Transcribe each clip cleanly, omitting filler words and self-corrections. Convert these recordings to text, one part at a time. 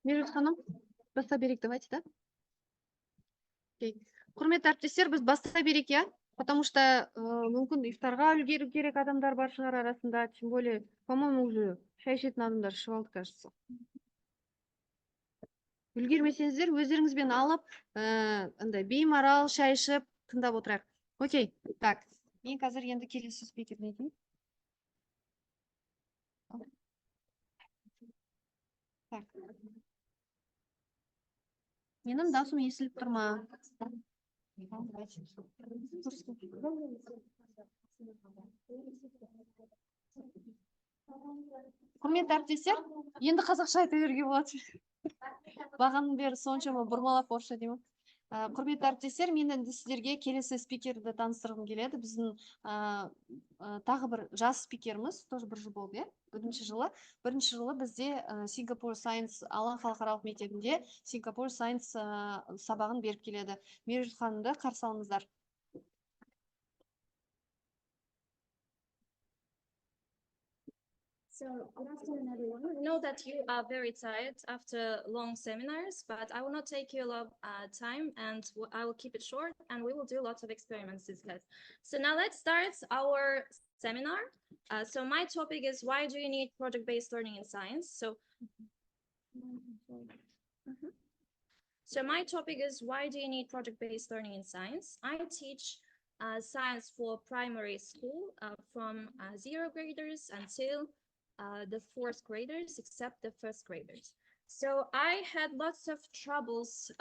Меруз ханым, баста берейік, давайте, да? Окей. Құрметті әріптестер, біз баста берейік, я? Потому что мүмкін ифтарға үлгеру керек адамдар бар шығар арасында, тем более, по-моему, уже шай ішетін адамдар ішіп алды, кажется. Үлгермесеңіздер, өздеріңізбен алып, андай беймарал шай ішіп тыңдап отырайық. Окей, так. Мен қазір енді келесі спикеріне дейін. Так. Менің даусым естіліп тұрма. Құрметті әріптестер, енді қазақша айта беруге болады. Бағаның бері соншама бұрмалап орысша деймін. Құрметті әріптестер, мен енді сіздерге келесі спикерді таныстырғым келеді. Біздің тағы бір жас спикеріміз, тоже бір жыл болды, бірінші жылы бізде Сингапур Сайенс Алан халықаралық мектебінде Сингапур Сайенс сабағын беріп келеді. Меруз ханымды қарсы алыңыздар. So, good afternoon, everyone. I know that you are very tired after long seminars, but I will not take you a lot of time, and I will keep it short, and we will do lots of experiments instead. So now let's start our seminar. So my topic is, why do you need project-based learning in science? So my topic is, why do you need project-based learning in science? I teach science for primary school from 0 graders until the 4th graders, except the 1st graders. So I had lots of troubles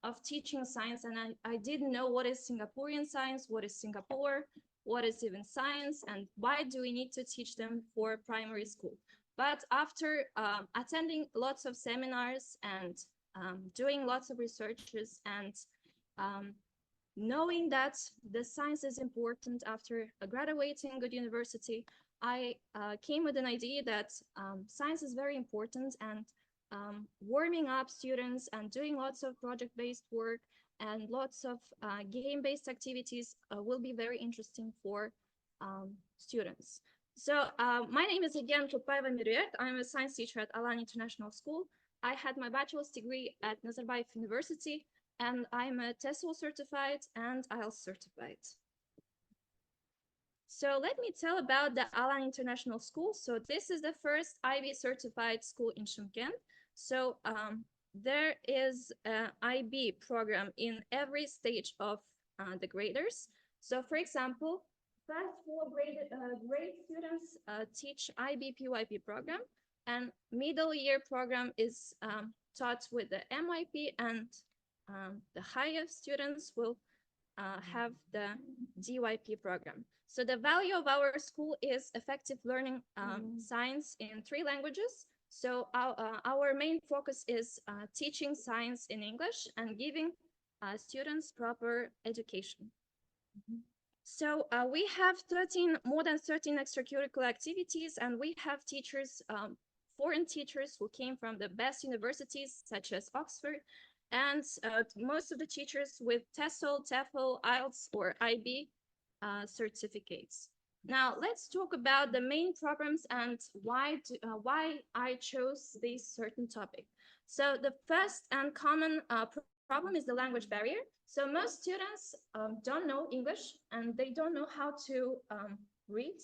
of teaching science, and I didn't know what is Singaporean science, what is Singapore, what is even science, and why do we need to teach them for primary school. But after attending lots of seminars and doing lots of researches and knowing that the science is important after graduating good university, I came with an idea that science is very important, and warming up students and doing lots of project-based work and lots of game-based activities will be very interesting for students. So my name is again Topayeva Miriet. I'm a science teacher at Alan International School. I had my bachelor's degree at Nazarbayev University, and I'm a TESOL certified and IELTS certified. So let me tell about the Alan International School. So this is the first IB certified school in Shymkent. So there is an IB program in every stage of the graders. So for example, first 4 grade students teach IB PYP program, and middle year program is taught with the MYP, and the higher students will have the DYP program. So the value of our school is effective learning science in 3 languages. So our main focus is teaching science in English and giving students proper education. So we have more than 13 extracurricular activities, and we have teachers, foreign teachers who came from the best universities such as Oxford, and most of the teachers with TESOL, TEFL, IELTS, or IB certificates. Now let's talk about the main problems and why I chose this certain topic. So the first and common problem is the language barrier. So most students don't know English, and they don't know how to read,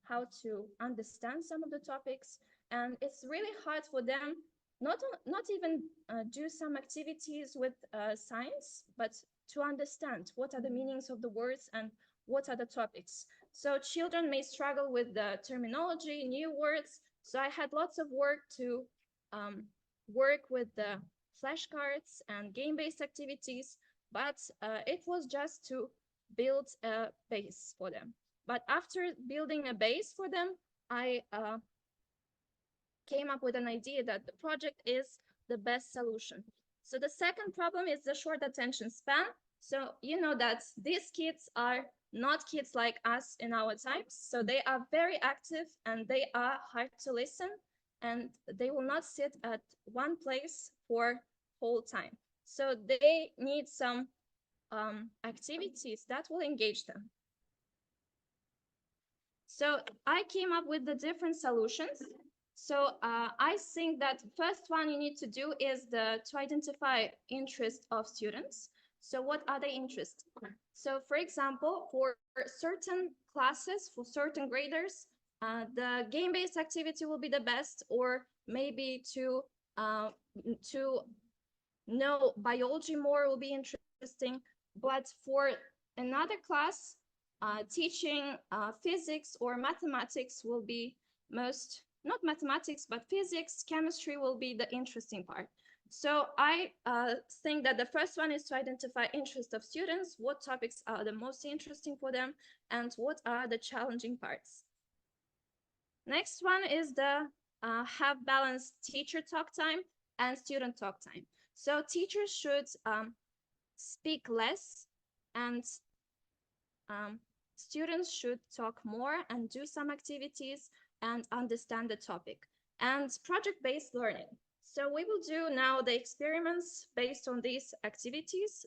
how to understand some of the topics, and it's really hard for them not even do some activities with science, but to understand what are the meanings of the words and what are the topics. So children may struggle with the terminology, new words. So I had lots of work to work with the flashcards and game-based activities, but it was just to build a base for them. But after building a base for them, I came up with an idea that the project is the best solution. So the second problem is the short attention span. So you know that these kids are not kids like us in our times. So they are very active, and they are hard to listen, and they will not sit at one place for whole time. So they need some activities that will engage them. So I came up with the different solutions. So I think that first one you need to do is to identify interest of students. So what are the interests? So for example, for certain classes, for certain graders, the game-based activity will be the best, or maybe to know biology more will be interesting. But for another class, teaching physics or mathematics will be not mathematics, but physics, chemistry will be the interesting part. So I think that the first one is to identify interest of students, what topics are the most interesting for them, and what are the challenging parts. Next one is the have balanced teacher talk time and student talk time. So teachers should speak less, and students should talk more and do some activities and understand the topic. And project-based learning. So we will do now the experiments based on these activities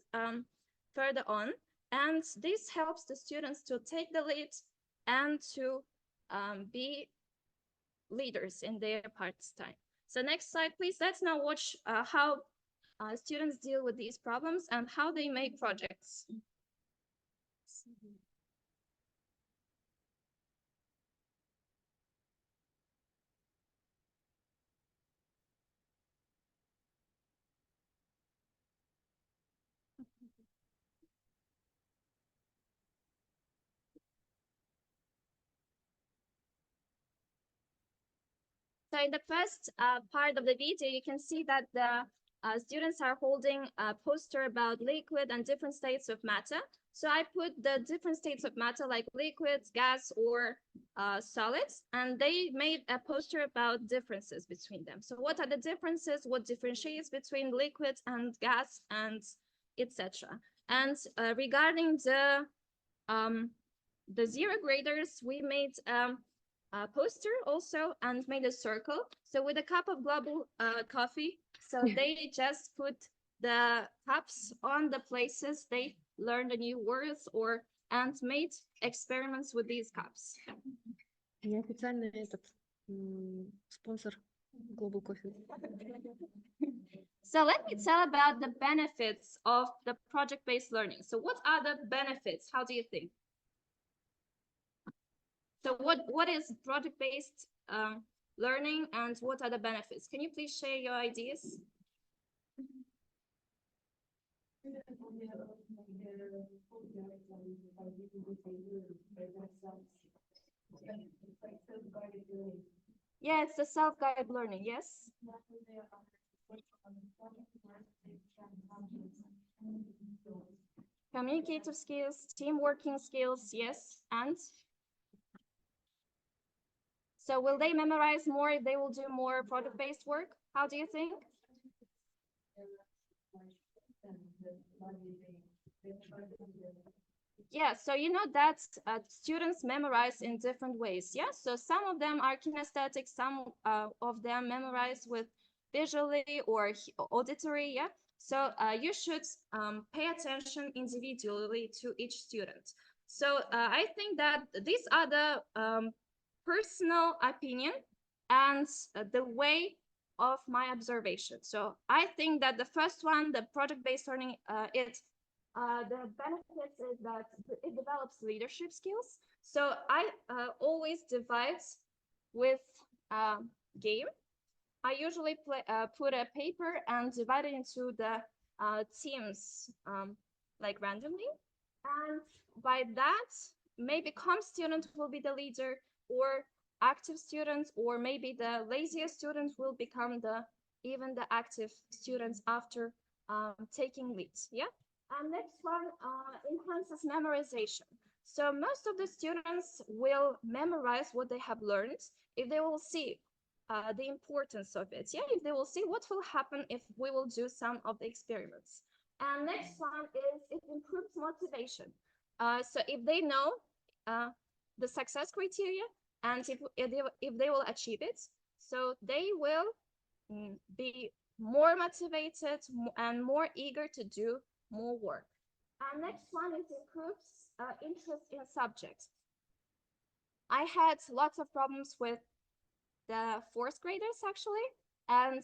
further on. And this helps the students to take the lead and to be leaders in their parts time. So next slide, please. Let's now watch how students deal with these problems and how they make projects. So in the first part of the video, you can see that the students are holding a poster about liquid and different states of matter. So I put the different states of matter like liquids, gas, or solids, and they made a poster about differences between them. So what are the differences? What differentiates between liquids and gas, and etc. And regarding the zero graders, we made a poster also and made a circle. So with a cup of global coffee, so they just put the cups on the places they learned the new words or and made experiments with these cups. Неофициальный этот спонсор Global Coffee. So let me tell about the benefits of the project-based learning. So what are the benefits? How do you think? So what is project-based learning and what are the benefits? Can you please share your ideas? Yeah, it's a self-guided learning, yes? Communicative skills, team working skills, yes, and? So will they memorize more if they will do more project-based work? How do you think? Yeah, so you know that students memorize in different ways. Yeah, so some of them are kinesthetic, some of them memorize with visually or auditory. Yeah, so you should pay attention individually to each student. So I think that these are the personal opinion and the way of my observation. So I think that the first one, the project-based learning, the benefits is that it develops leadership skills. So I always divide with game. I usually put a paper and divide it into the teams like randomly. And by that, maybe calm student will be the leader, or active students, or maybe the laziest students will become even the active students after taking leads. Yeah. And next one enhances memorization. So most of the students will memorize what they have learned if they will see the importance of it. Yeah, if they will see what will happen if we will do some of the experiments. And next one is it improves motivation. So if they know the success criteria and if they will achieve it, so they will be more motivated and more eager to do more work. Next one is improves interest in subjects. I had lots of problems with the fourth graders actually, and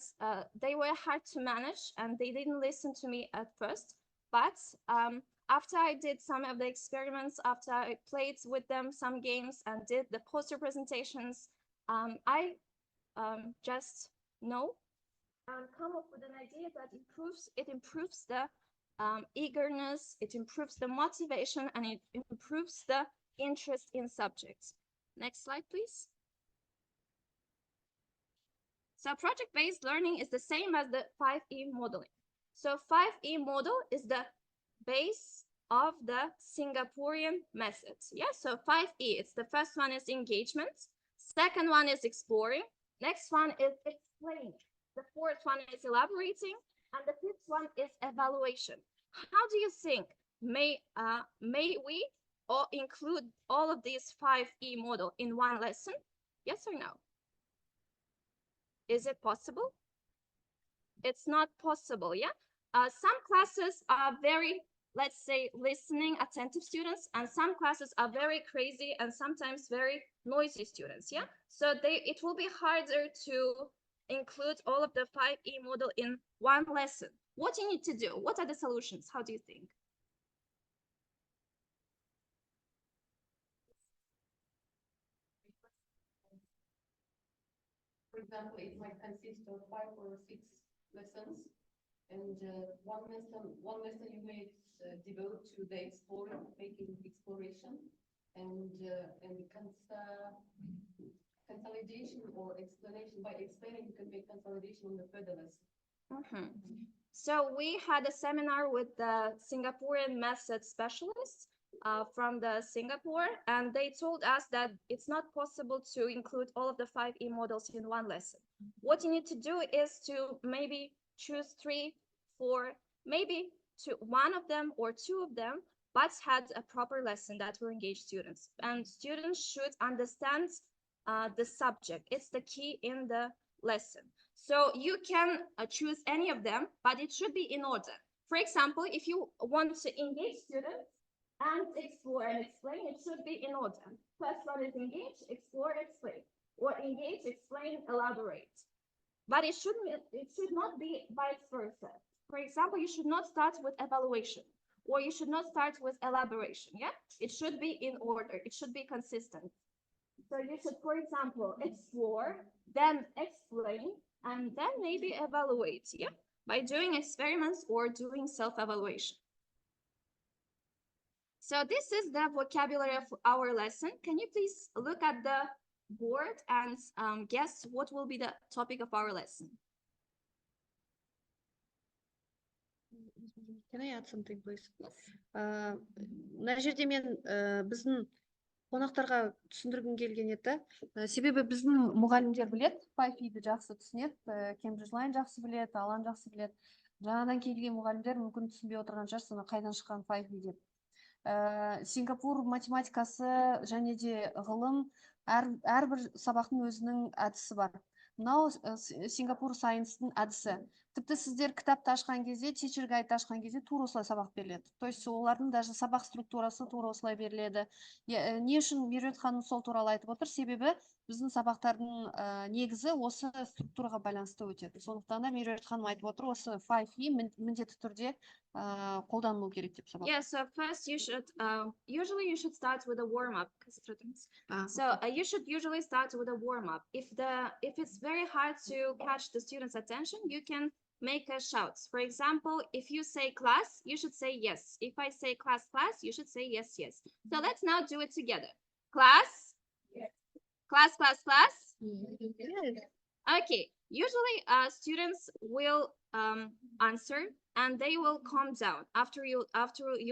they were hard to manage and they didn't listen to me at first. But after I did some of the experiments, after I played with them some games and did the poster presentations, I just know and come up with an idea that improves the eagerness, it improves the motivation, and it improves the interest in subjects. Next slide, please. So project-based learning is the same as the 5E modeling. So 5E model is the base of the Singaporean methods. Yeah, so 5E, it's the first one is engagement, second one is exploring, next one is explaining, the fourth one is elaborating, and the fifth one is evaluation. How do you think may we all include all of these 5E model in one lesson? Yes or no? Is it possible? It's not possible, yeah? Some classes are very, let's say, listening, attentive students, and some classes are very crazy and sometimes very noisy students, yeah? So it will be harder to include all of the 5E model in one lesson. What you need to do? What are the solutions? How do you think? For example, it might consist of 5 or 6 lessons, and one lesson you may devote to the exploring, making exploration, and consolidation or explanation. By explaining, you can make consolidation on the further lesson. So we had a seminar with the Singaporean method specialists from the Singapore, and they told us that it's not possible to include all of the 5E models in one lesson. What you need to do is to maybe choose 3, 4, maybe one of them or 2 of them, but had a proper lesson that will engage students. And students should understand the subject. It's the key in the lesson. So you can choose any of them, but it should be in order. For example, if you want to engage students and explore and explain, it should be in order. First one is engage, explore, explain. Or engage, explain, elaborate. But it should not be vice versa. For example, you should not start with evaluation, or you should not start with elaboration, yeah? It should be in order, it should be consistent. So you should, for example, explore, then explain, and then maybe evaluate, yeah? By doing experiments or doing self-evaluation. So this is the vocabulary of our lesson. Can you please look at the board and guess what will be the topic of our lesson? Can I add something, please? Мына жерде мен біздің қонақтарға түсіндіргім келген еді. Себебі біздің мұғалімдер біледі, 5E-ді жақсы түсінеді, Cambridge Line жақсы біледі, Алан жақсы біледі. Жаңадан келген мұғалімдер мүмкін түсінбей отырған шығар, соны қайдан шыққан 5E деп. Сингапур математикасы және де ғылым әрбір сабақтың өзінің әдісі бар. Мынау Сингапур сайенстің әдісі. Тіпті сіздер кітапты ашқан кезде, teacher guide ашқан кезде тура осылай сабақ беріледі. То есть олардың даже сабақ структурасы тура осылай беріледі. Не үшін Меруерт ханым сол туралы айтып отыр? Себебі біздің сабақтардың негізі осы структураға байланысты өтеді. Сондықтан да Меруерт ханым айтып отыр, осы 5E міндетті түрде қолданылу керек деп сабақ. Yeah, so first you should usually you should start with a warm-up. So you should usually start with a warm-up. If it's very hard to catch the students' attention, you can make a shout. For example, if you say class, you should say yes. If I say class, you should say yes, yes. So let's now do it together. Class, yes. Class, yes. Okay, usually students will answer and they will calm down after you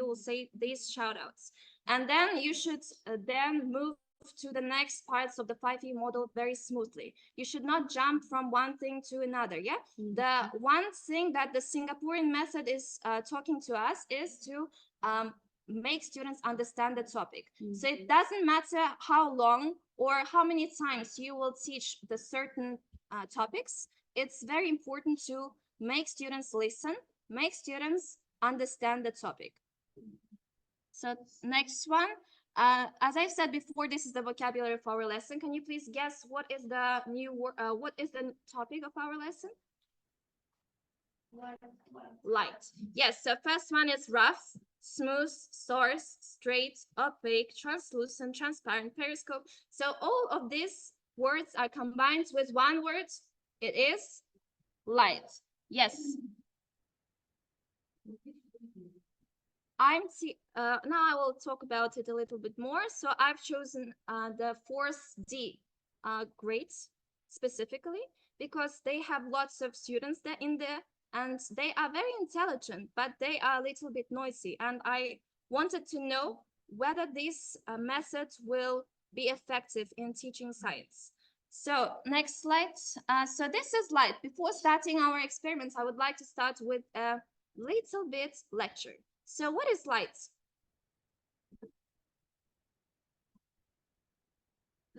will say these shout outs. And then you should then move to the next parts of the 5E model very smoothly. You should not jump from one thing to another, yeah? The one thing that the Singaporean method is talking to us is to make students understand the topic. So it doesn't matter how long or how many times you will teach the certain topics. It's very important to make students listen, make students understand the topic. So next one, as I said before, this is the vocabulary of our lesson. Can you please guess what is the new word? What is the topic of our lesson? Light. Yes. So first one is rough, smooth, source, straight, opaque, translucent, transparent, periscope. So all of these words are combined with one word. It is light. Yes. Now I will talk about it a little bit more. So I've chosen the 4th D grades specifically because they have lots of students there in there and they are very intelligent, but they are a little bit noisy. And I wanted to know whether this method will be effective in teaching science. So next slide. So this is light. Before starting our experiments, I would like to start with a little bit lecture. So what is light?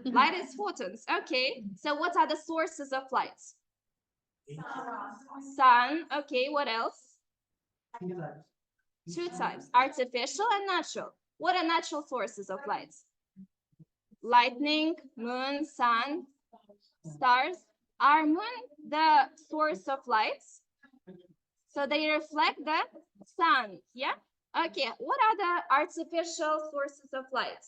Light is photons. Okay. So what are the sources of light? Sun. Okay. What else? 2 types, artificial and natural. What are natural sources of light? Lightning, moon, sun, stars. Are moon the source of light? So they reflect the sun. Yeah. Okay. What are the artificial sources of light?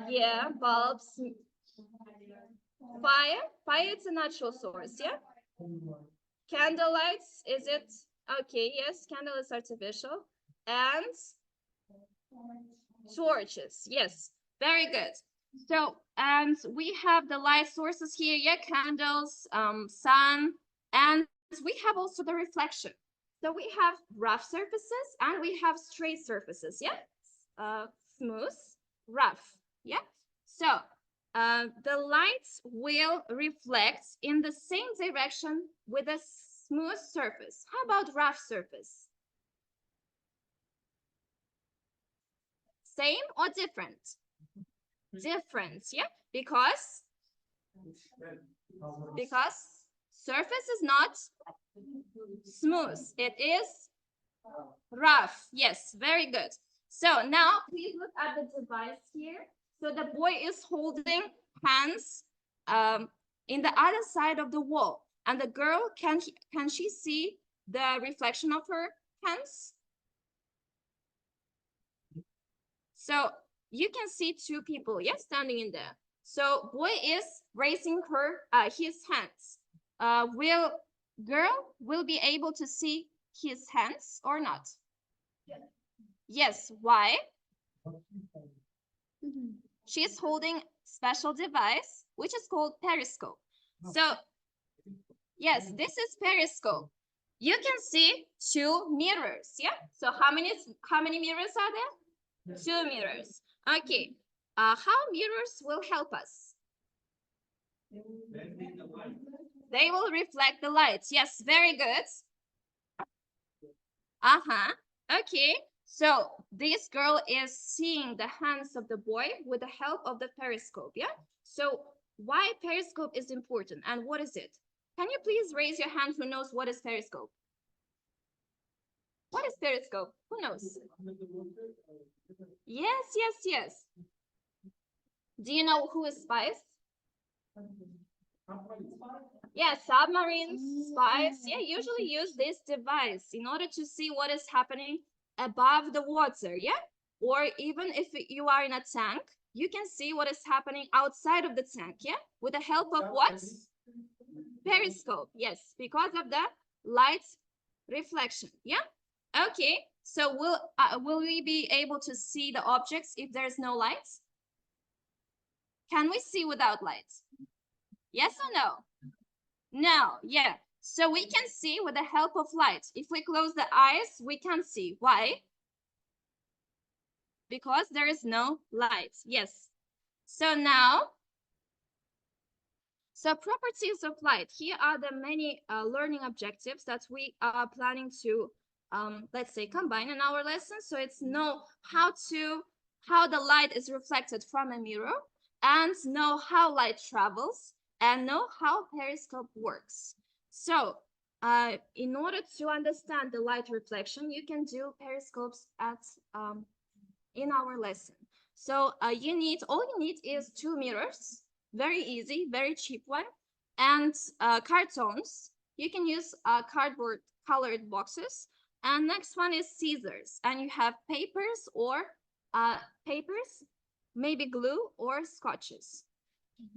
Yeah, bulbs. Fire is a natural source, yeah? Candlelights, is it? Okay, yes, candle is artificial. And torches, yes, very good. So, and we have the light sources here, yeah, candles, sun, and we have also the reflection. So we have rough surfaces and we have straight surfaces, yeah? Smooth, rough, yeah? So the light will reflect in the same direction with a smooth surface. How about rough surface? Same or different? Different, yeah? Because surface is not smooth. It is rough. Yes, very good. So now please look at the device here. So the boy is holding hands in the other side of the wall. And the girl, can she see the reflection of her hands? So you can see 2 people, yes, standing in there. So boy is raising his hands. Girl will be able to see his hands or not? Yes, why? She's holding special device, which is called periscope. So yes, this is periscope. You can see 2 mirrors, yeah? So how many mirrors are there? 2 mirrors. Okay. How mirrors will help us? They will reflect the light. Yes, very good. Okay. So this girl is seeing the hands of the boy with the help of the periscope, yeah? So why periscope is important and what is it? Can you please raise your hand who knows what is periscope? What is periscope? Who knows? Yes. Do you know who is spies? Yeah, submarines, spies, yeah, usually use this device in order to see what is happening above the water, yeah? Or even if you are in a tank, you can see what is happening outside of the tank, yeah? With the help of what? Periscope, yes, because of the light reflection, yeah? Okay, so will we be able to see the objects if there's no light? Can we see without light? Yes or no? No, yeah. So we can see with the help of light. If we close the eyes, we can see. Why? Because there is no light. Yes. So now, properties of light. Here are the many learning objectives that we are planning to, let's say, combine in our lesson. So it's know how the light is reflected from a mirror and know how light travels and know how periscope works. So in order to understand the light reflection, you can do periscopes at in our lesson. So all you need is 2 mirrors, very easy, very cheap one, and cartons. You can use cardboard colored boxes. And next one is scissors, and you have papers or maybe glue or scotches.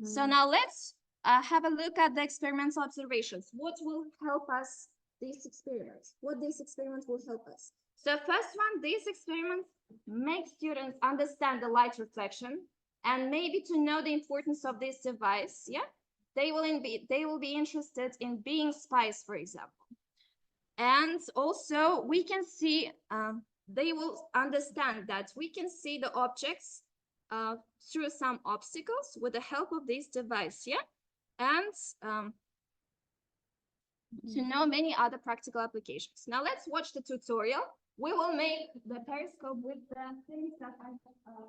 So now let's have a look at the experimental observations. What will help us this experiment? What this experiment will help us? So first one, this experiment makes students understand the light reflection and maybe to know the importance of this device. Yeah, they will be interested in being spies, for example. And also we can see, they will understand that we can see the objects through some obstacles with the help of this device, yeah? And to know many other practical applications. Now let's watch the tutorial. We will make the periscope with the things that I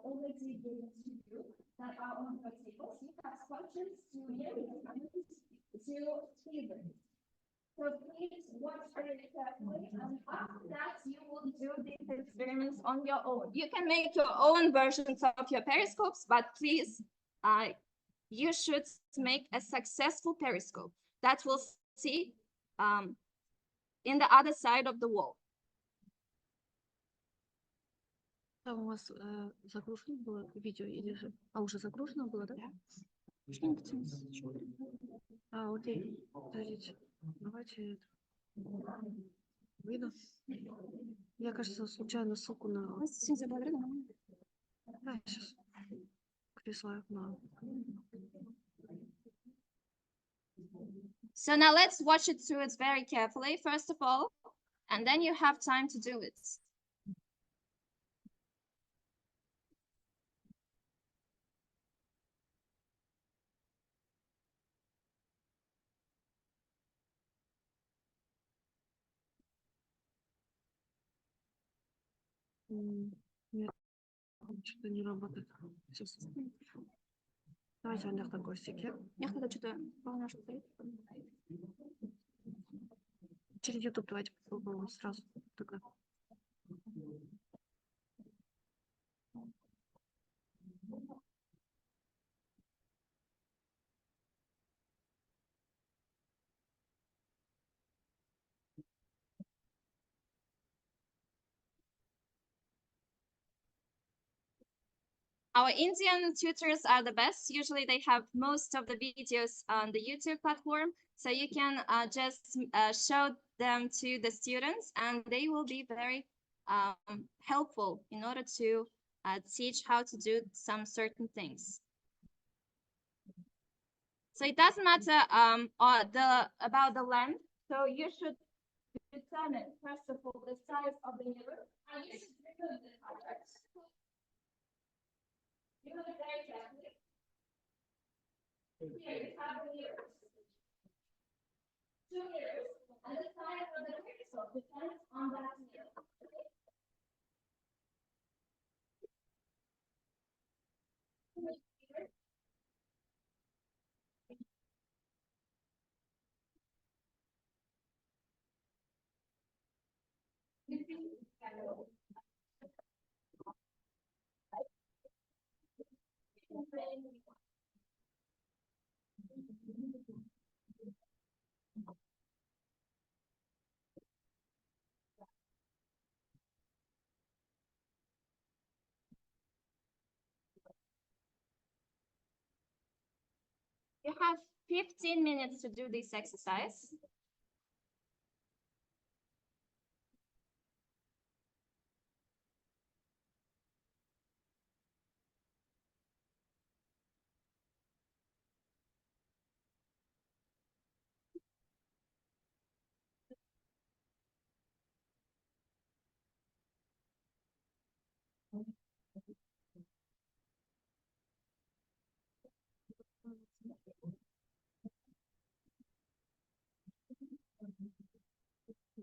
already given to you that are on the tables. You have scotches, 2 mirrors, 2 scissors. So please watch very carefully, and after that, you will do these experiments on your own. You can make your own versions of your periscopes, but please, you should make a successful periscope that will see in the other side of the wall. Там у вас загружено было видео или же... А, уже загружено было, да? А, окей. Подождите. Давайте это... Выйду. Я, кажется, случайно ссылку на... Да, сейчас. Присылаю на... So now let's watch it through it very carefully, first of all, and then you have time to do it. Нет, что-то не работает. Сейчас. Давайте ана жақтан көрсек, иә? Мына жақта что-то волна стоит. Через YouTube давайте попробуем сразу. Тогда. Our Indian tutors are the best. Usually they have most of the videos on the YouTube platform. So you can just show them to the students and they will be very helpful in order to teach how to do some certain things. So it doesn't matter about the length. So you should determine, first of all, the size of the mirror. And you should remove the objects. You look very carefully. Here you have the mirrors. 2 mirrors, and the size of the periscope depends on that mirror. You have 15 minutes to do this exercise.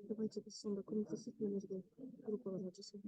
Давайте біз сонда көмектесіп немізге группаларға жасайық.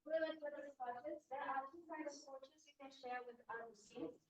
Relevant for the projects, there are two kinds of courses you can share with other students.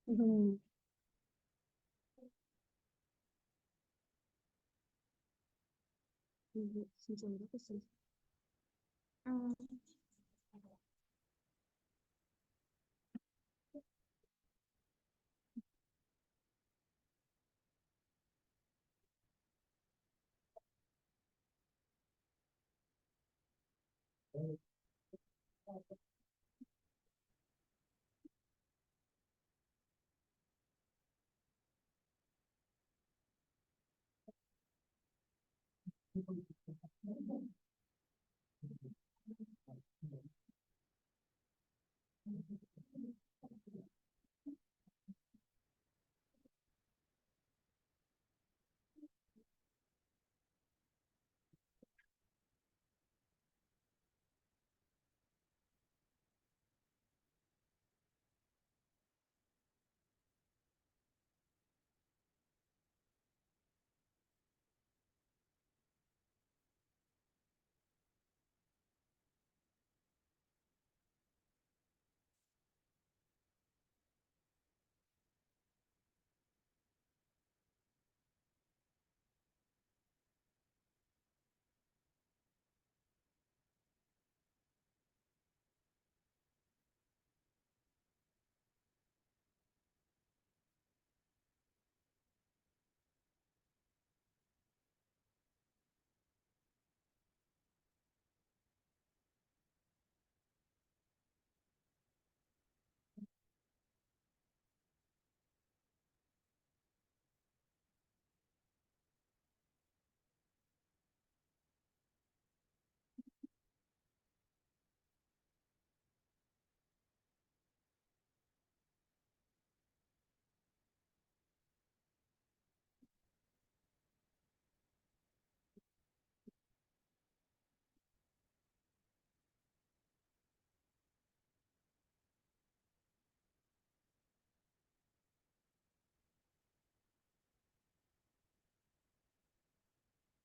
Мгм. Мгм. Сначала, да, посмотрим?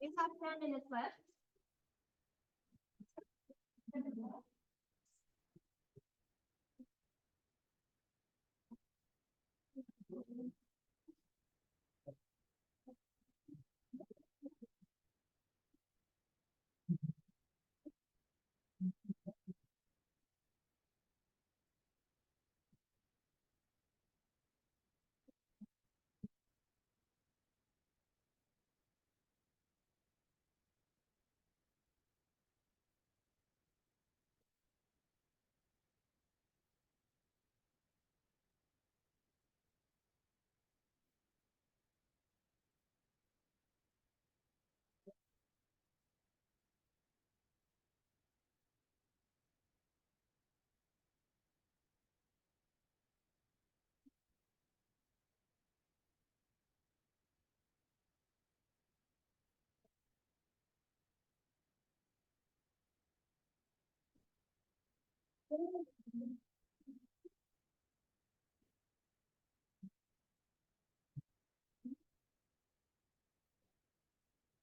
We have 10 minutes left.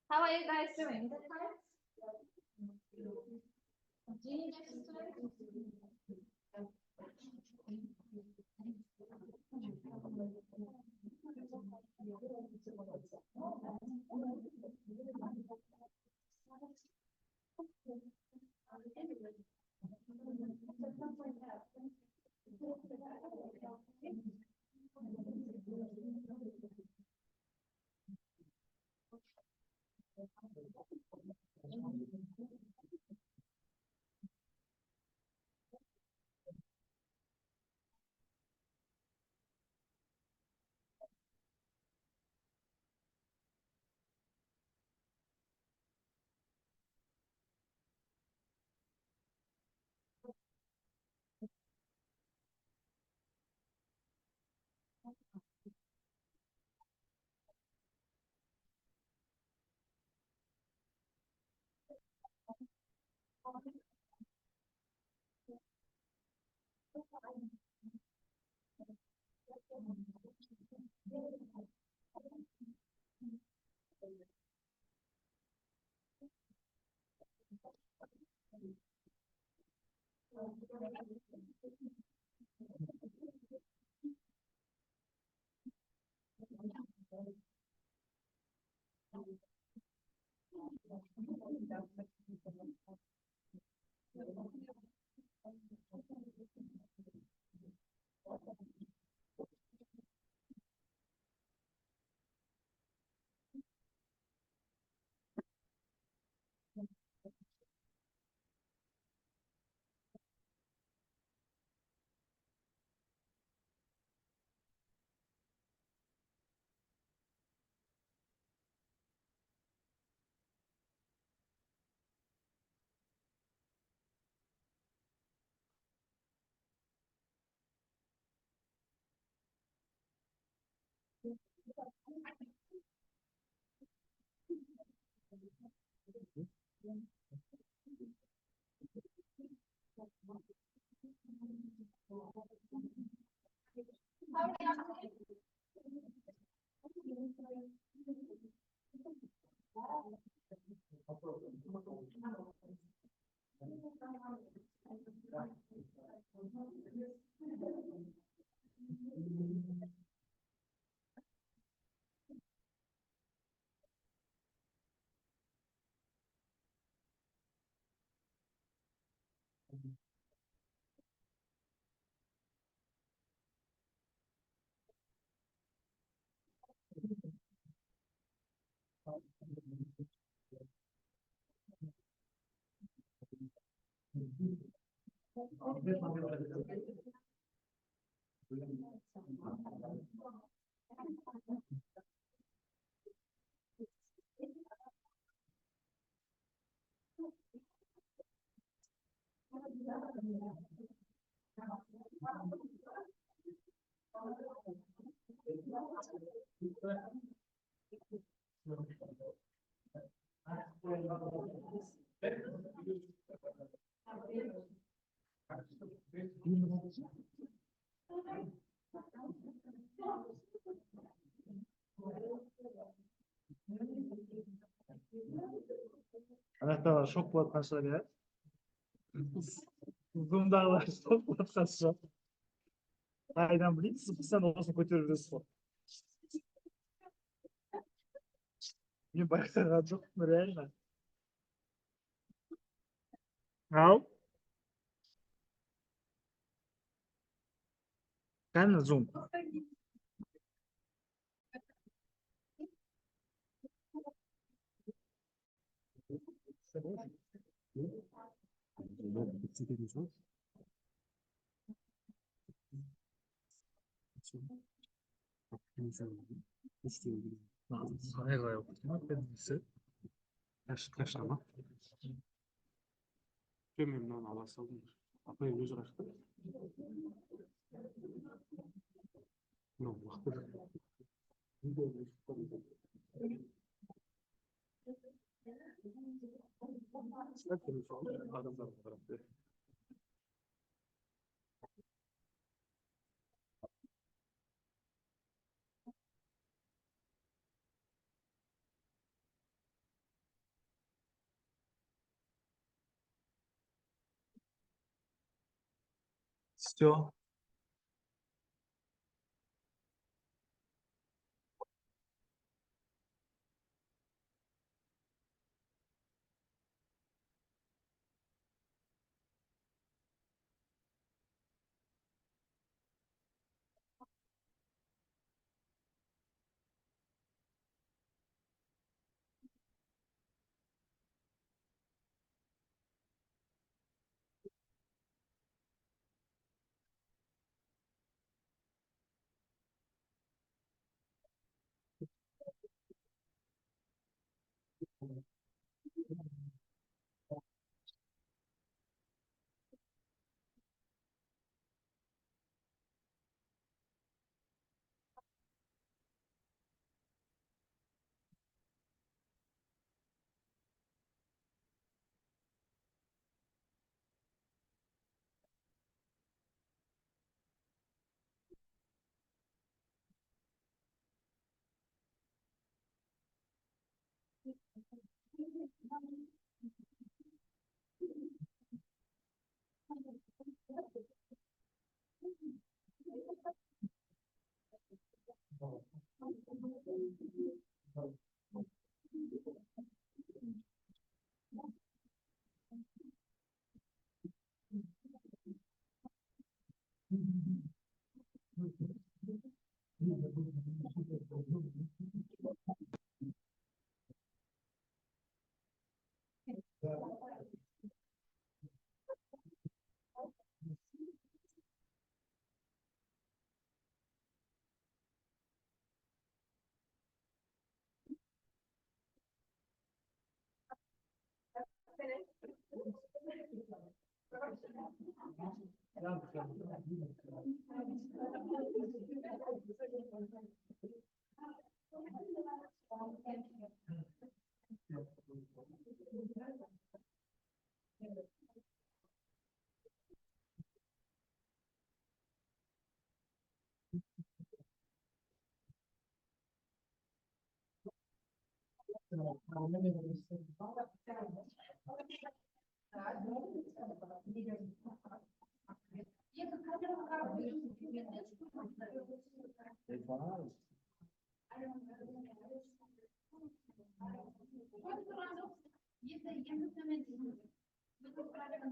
How are you guys doing? Is it fine? Do you need extra time? Anahtarlar şok batmasına ya. Zoom'dalar şok batması. Aynen bileyim sıkısan olsun götürürüz. Bir bayağı çok real. Al. Ben zoom. Saygı yok. Kendisi. Taşlama. Gömümden alasın. Apa yüz açtı. Yok, vakti. Adamlar bıraktı. İstiyor.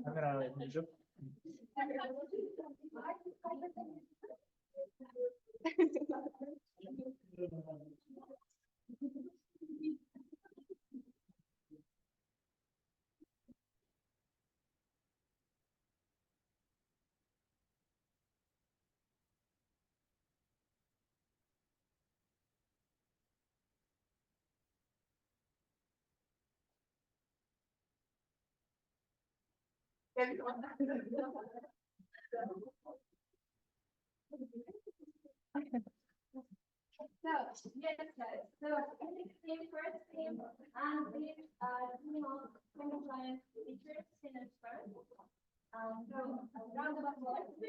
Kamera yapmayacağım. So, yes, guys. So, I think the same first name and the compliance features in it first. So, round of applause. So,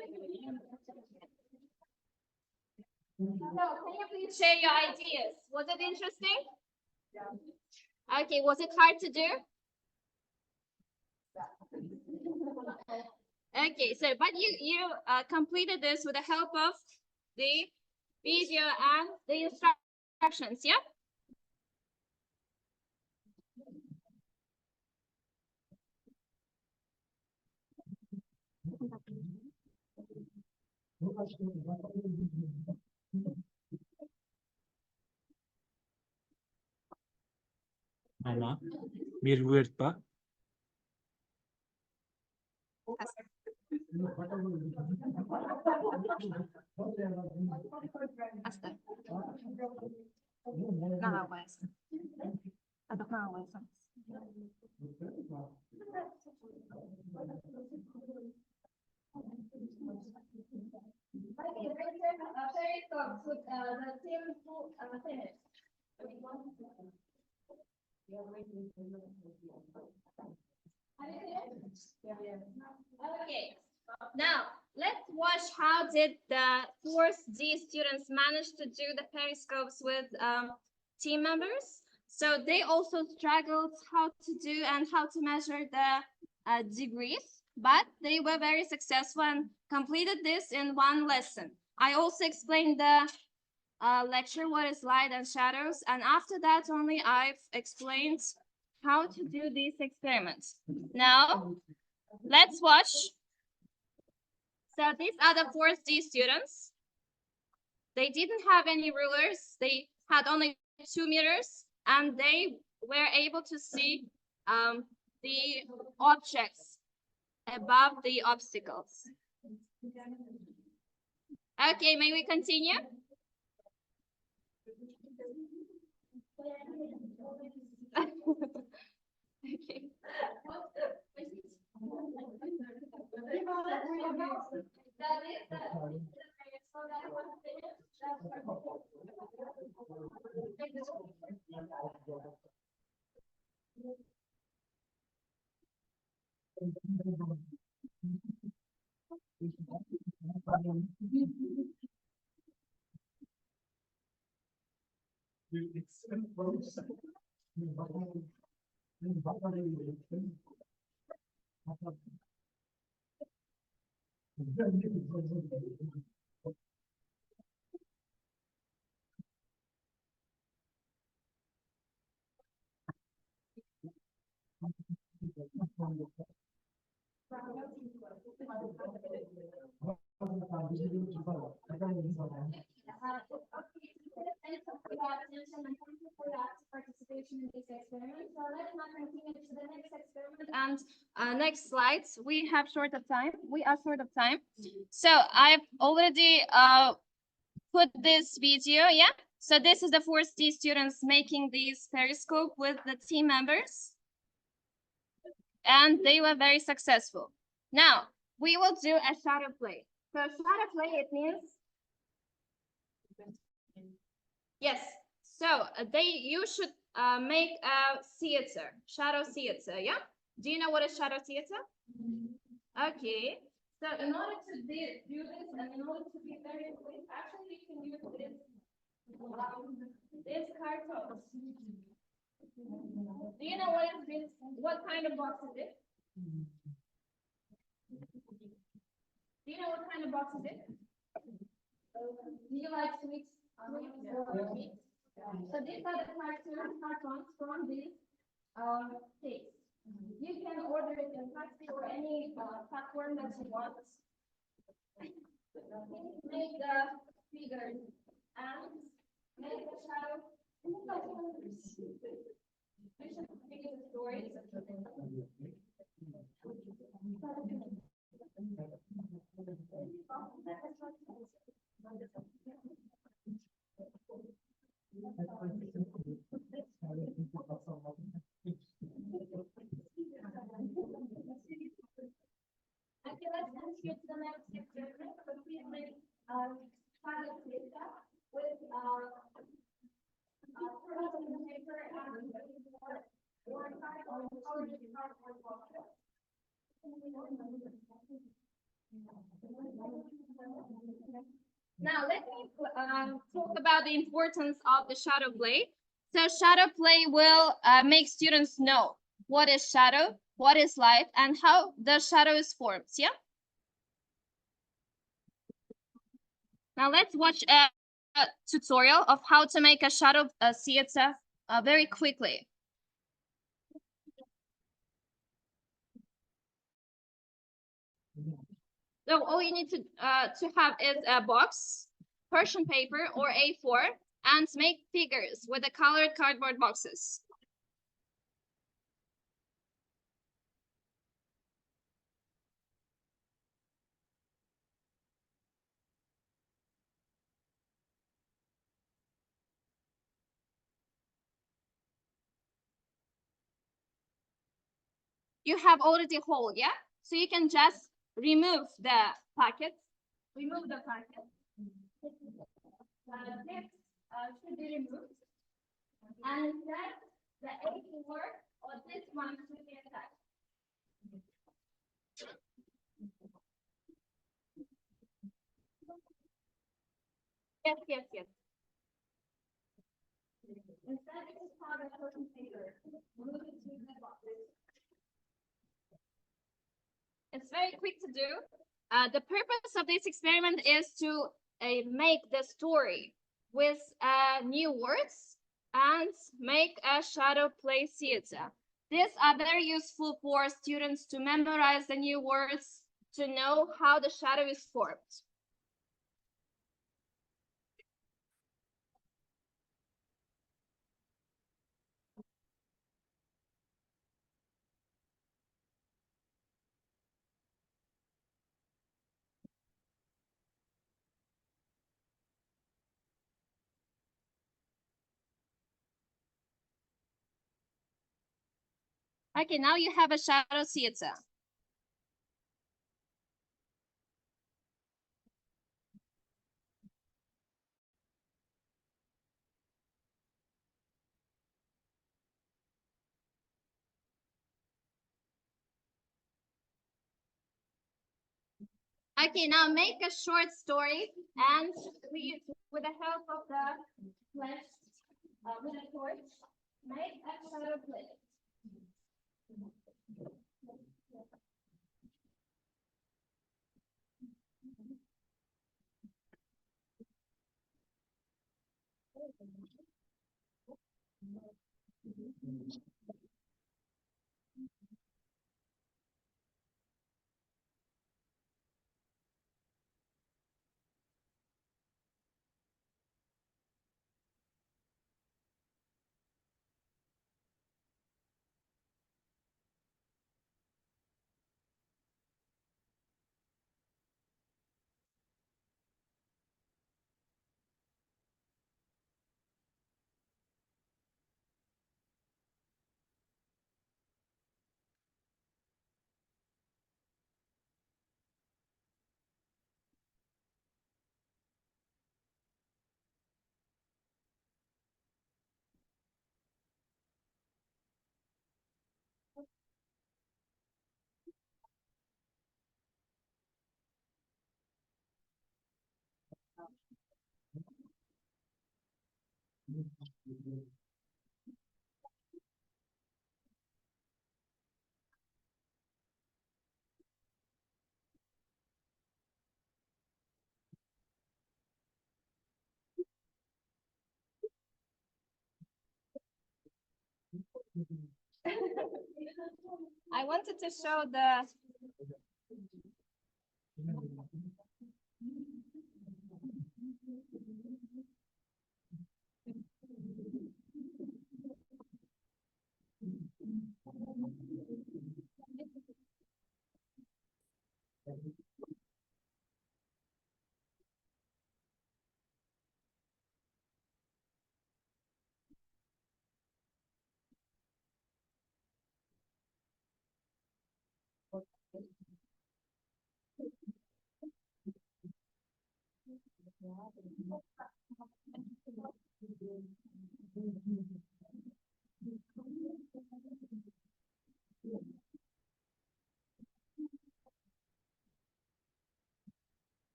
can you please share your ideas? Was it interesting? Okay, was it hard to do? Okay, so but you completed this with the help of the video and the instructions, yeah? Ama bir word ba? Оставь. Маған қоясың. Адық маған қоясың. Okay, right there, very top, with, the table full, finish. Okay, now let's watch how did the fourth D students manage to do the periscopes with team members. So they also struggled how to do and how to measure the degrees, but they were very successful and completed this in one lesson. I also explained the lecture, what is light and shadows, and after that only I've explained how to do these experiments. Now, let's watch. So these are the 4th D students. They didn't have any rulers. They had only 2 meters, and they were able to see the objects above the obstacles. Okay, may we continue? Okay. Participation in this experiment. So let's now continue to the next experiment. And next slides, we have short of time. We are short of time. So I've already put this video, yeah? So this is the 4th D students making these periscope with the team members. And they were very successful. Now, we will do a shadow play. So shadow play, it means, yes. So you should make a theater, shadow theater, yeah? Do you know what is shadow theater? Okay. So in order to do this and in order to be very quick, actually you can use this carton. Do you know what is this? What kind of box is it? Do you know what kind of box is it? Do you like sweets? So these are the cartons from this case. You can order it in Taxi or any platform that you want. Make the figures and make the shadow. You should figure the stories. Okay, let's continue to the next experiment. So please make shadow data with paper and or type on colored cardboard boxes. Now let me talk about the importance of the shadow play. So shadow play will make students know what is shadow, what is light, and how the shadow is formed. Yeah. Now let's watch a tutorial of how to make a shadow theater very quickly. So all you need to have is a box, Persian paper or A4, and make figures with the colored cardboard boxes. You have already hole, yeah? So you can just remove the packet. Remove the packet. This should be removed. And instead, the A4 or this one should be attached. Yes, yes, yes. Instead, it is part of Persian paper. Move it to the boxes. It's very quick to do. The purpose of this experiment is to make the story with new words and make a shadow play theater. These are very useful for students to memorize the new words, to know how the shadow is formed. Okay, now you have a shadow theater. Okay, now make a short story and we, with the help of the flash, with a torch, make a shadow play. I wanted to show the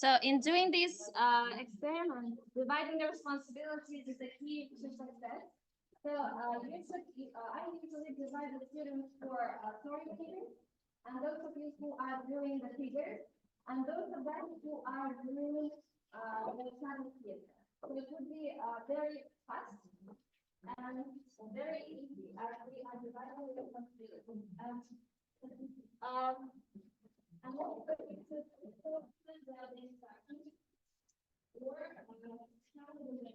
So in doing this experiment, dividing the responsibilities is the key to success. So I usually divide the students for storytelling, and those of you who are doing the figures, and those of them who are doing the shadow theater. So it would be very fast and very easy as we are dividing the responsibilities. And also it's the instructions or how do we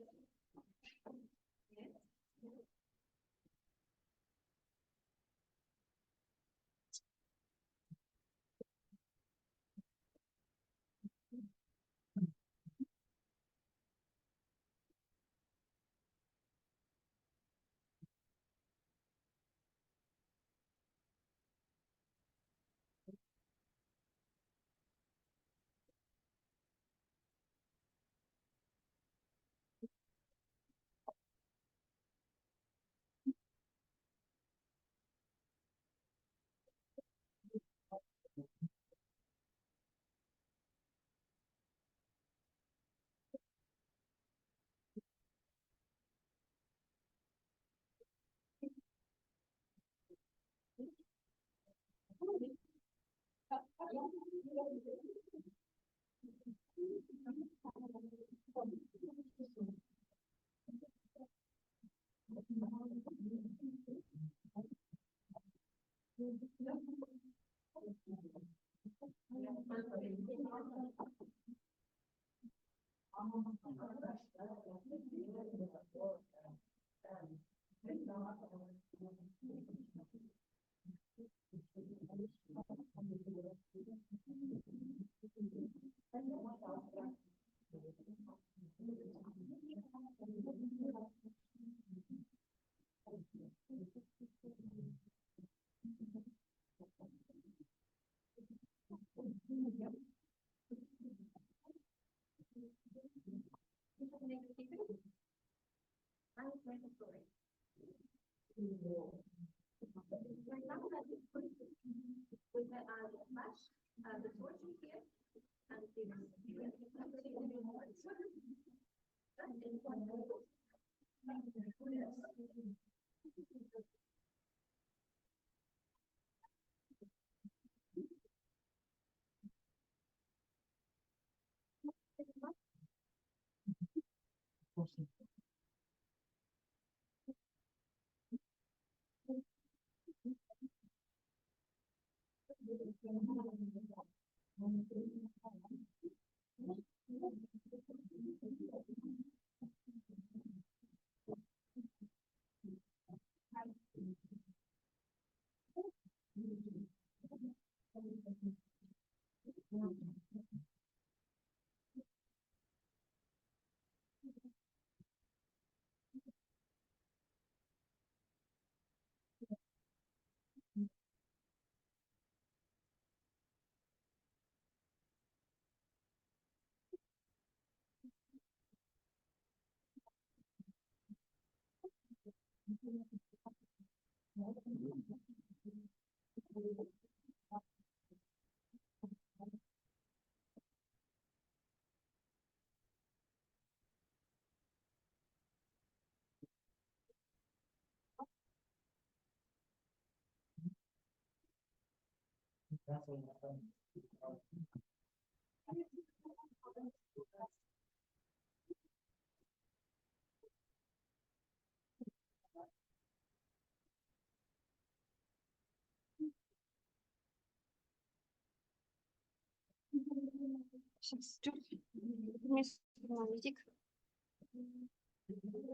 Сейчас, магнитик.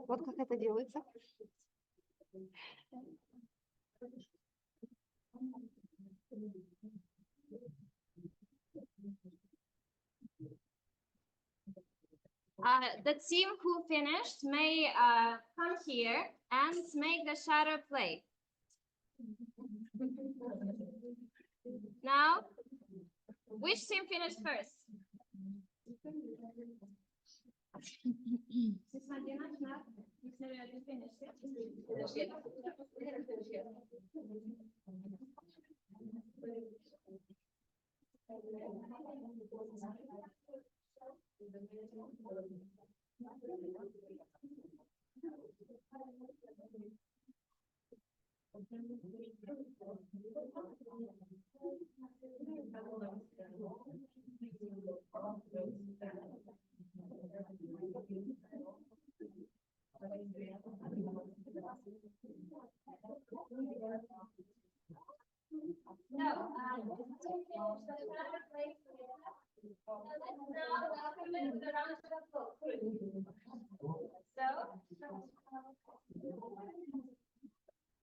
Вот как это делается. The team who finished may come here and make the shadow play. Now, which team finished first?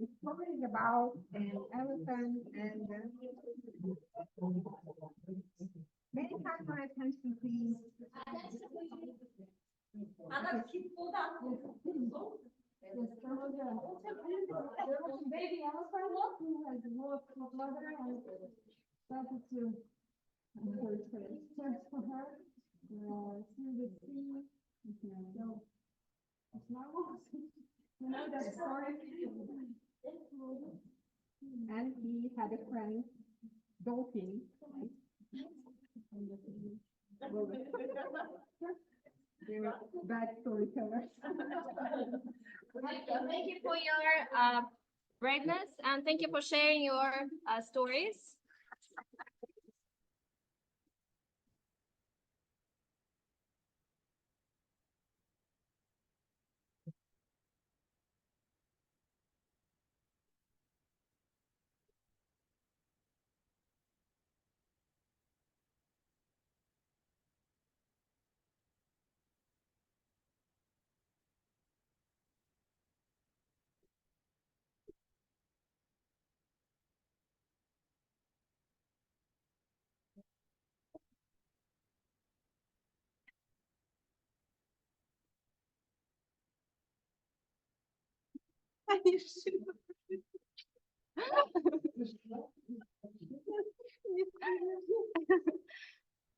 It's probably about an elephant and may I have my attention, please? Baby elephant who has walked her mother and started to search for her through the sea. So it's not you know that story. And he had a friend, dolphin. They were bad storytellers. Thank you for your braveness and thank you for sharing your stories.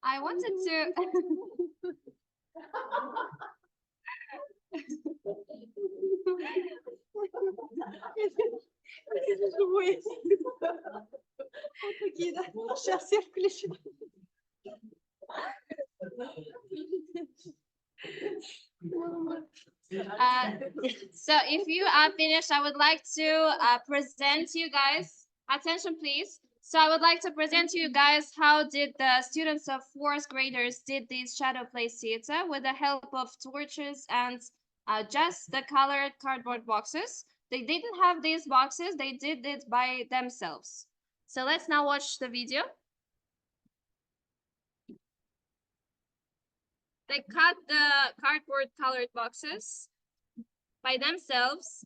I wanted to. Сейчас я включу. So if you are finished, I would like to present you guys, attention please. So I would like to present to you guys how did the students of 4th graders did this shadow play theater with the help of torches and just the colored cardboard boxes. They didn't have these boxes, they did it by themselves. So let's now watch the video. They cut the cardboard colored boxes by themselves,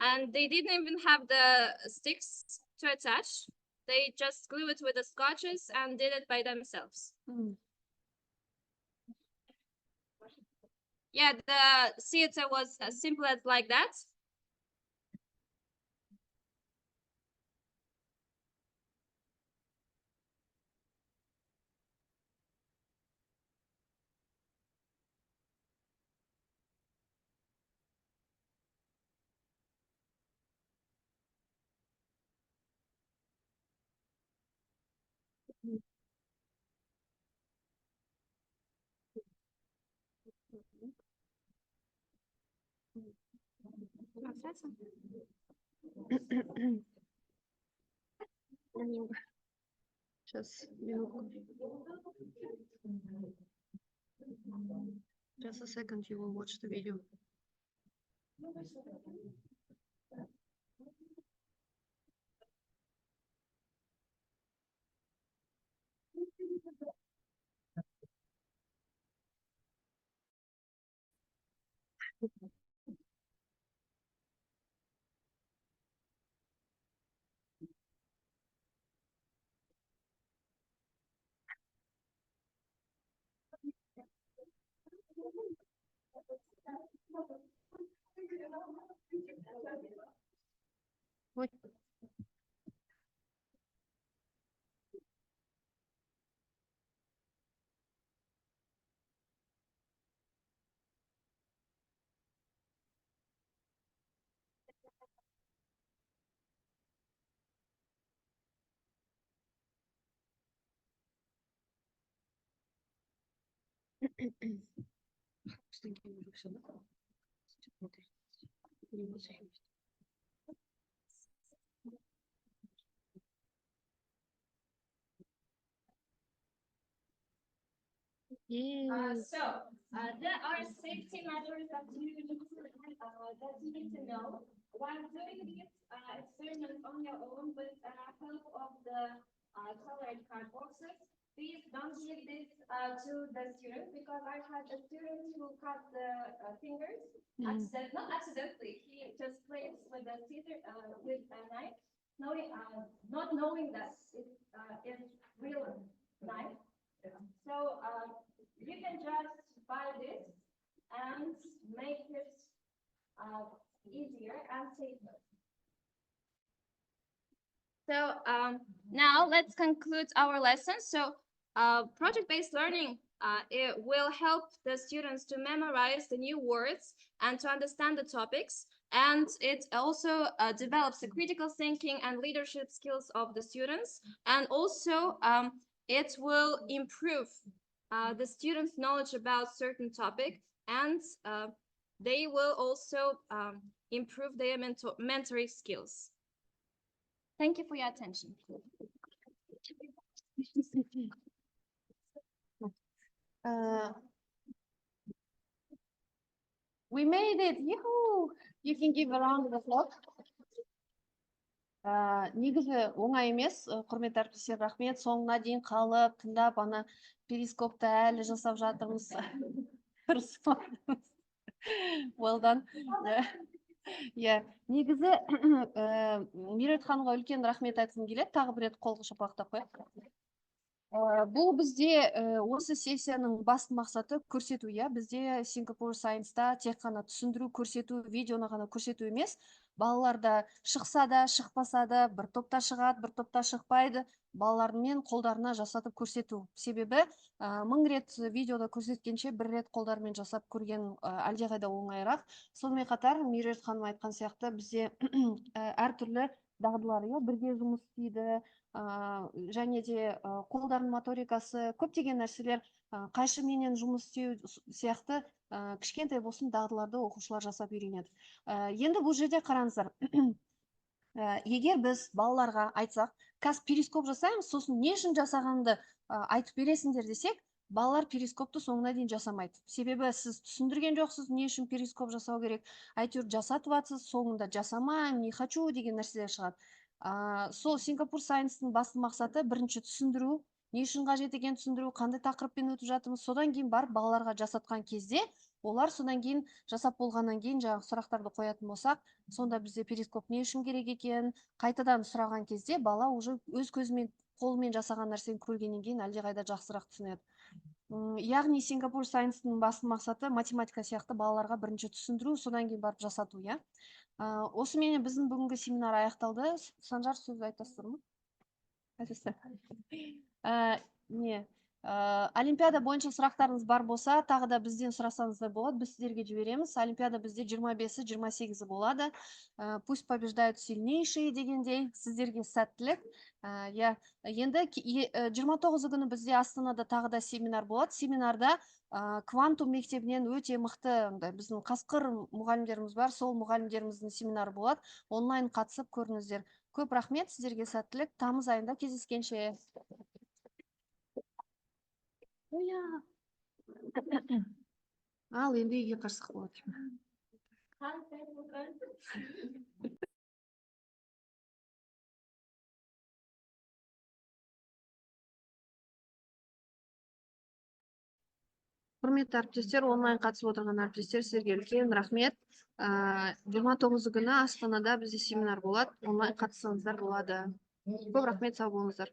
and they didn't even have the sticks to attach. They just glue it with the scotches and did it by themselves. Yeah, the theater was as simple as like that. Just minutку. Just a second, you will watch the video. Ой. Yes. There are safety measures that you need to know. While doing these experiments on your own with help of the colored card boxes, please don't give this to the students, because I had a student who cut the fingers. Not accidentally, he just plays with the scissor, with a knife, not knowing that it is real knife. So you can just buy this and make it easier and safer. So now let's conclude our lesson. So project-based learning, it will help the students to memorize the new words and to understand the topics. And it also develops the critical thinking and leadership skills of the students. And also it will improve the students' knowledge about certain topic, and they will also improve their mentoring skills. Thank you for your attention. We made it. Yoo-hoo! You can give a round of applause. Негізі оңай емес, құрметті әріптестер, рахмет. Соңына дейін қалып, тыңдап, ана перископта әлі жасап жатырмыз. Well done. Иә, негізі Мерет ханымға үлкен рахмет айтқым келеді. Тағы бір рет қолға шапалақтап қояйық. Бұл бізде осы сессияның басты мақсаты көрсету, иә. Бізде Singapore Science-та тек қана түсіндіру, көрсету, видеоны ғана көрсету емес. Балаларда шықса да, шықпаса да, бір топта шығады, бір топта шықпайды. Балалармен қолдарына жасатып көрсету. Себебі 1000 рет видеода көрсеткенше бір рет қолдармен жасап көрген әлдеқайда оңайырақ. Сонымен қатар Мерет ханым айтқан сияқты бізде әртүрлі дағдылар, бірге жұмыс істейді, және де қолдардың моторикасы, көптеген нәрселер қайшыменен жұмыс істеу сияқты кішкентай болсын дағдыларды оқушылар жасап үйренеді. Енді бұл жерде қараңыздар. Егер біз балаларға айтсақ, қазір перископ жасаймыз, сосын не үшін жасағанды айтып бересіңдер десек, балалар перископты соңына дейін жасамайды. Себебі сіз түсіндірген жоқсыз, не үшін перископ жасау керек. Әйтеуір жасатып жатсыз, соңында жасамайым, не хочу деген нәрселер шығады. Сол Singapore Science-тың басты мақсаты бірінші түсіндіру, не үшін қажет екенін түсіндіру, қандай тақырыппен өтіп жатырмыз, содан кейін барып балаларға жасатқан кезде, олар содан кейін жасап болғаннан кейін жаңағы сұрақтарды қоятын болсақ, сонда бізде перископ не үшін керек екен, қайтадан сұраған кезде бала уже өз көзімен, қолымен жасаған нәрсені көргеннен кейін әлдеқайда жақсырақ түсінеді. Яғни Singapore Science-тың басты мақсаты математика сияқты балаларға бірінші түсіндіру, содан кейін барып жасату, иә. Осымен біздің бүгінгі семинар аяқталды. Санжар, сөз айтасыздар ма? Айтасыздар. Олимпиада бойынша сұрақтарыңыз бар болса, тағы да бізден сұрасаңыздар болады, біз сіздерге жібереміз. Олимпиада бізде 25-і, 28-і болады. Пусть побеждают сильнейшие дегендей, сіздерге сәттілік. Енді 29 күні бізде Астанада тағы да семинар болады. Семинарда квантум мектебінен өте мықты біздің қасқыр мұғалімдеріміз бар, сол мұғалімдеріміздің семинары болады. Онлайн қатысып көріңіздер. Көп рахмет, сіздерге сәттілік. Тамыз айында кездескенше. Оя. Ал енді үйге қырсық болады. Құрметті әріптестер, онлайн қатысып отырған әріптестер, сіздерге үлкен рахмет. 29 күні Астанада бізде семинар болады. Онлайн қатыссаңыздар болады. Көп рахмет, сау болыңыздар.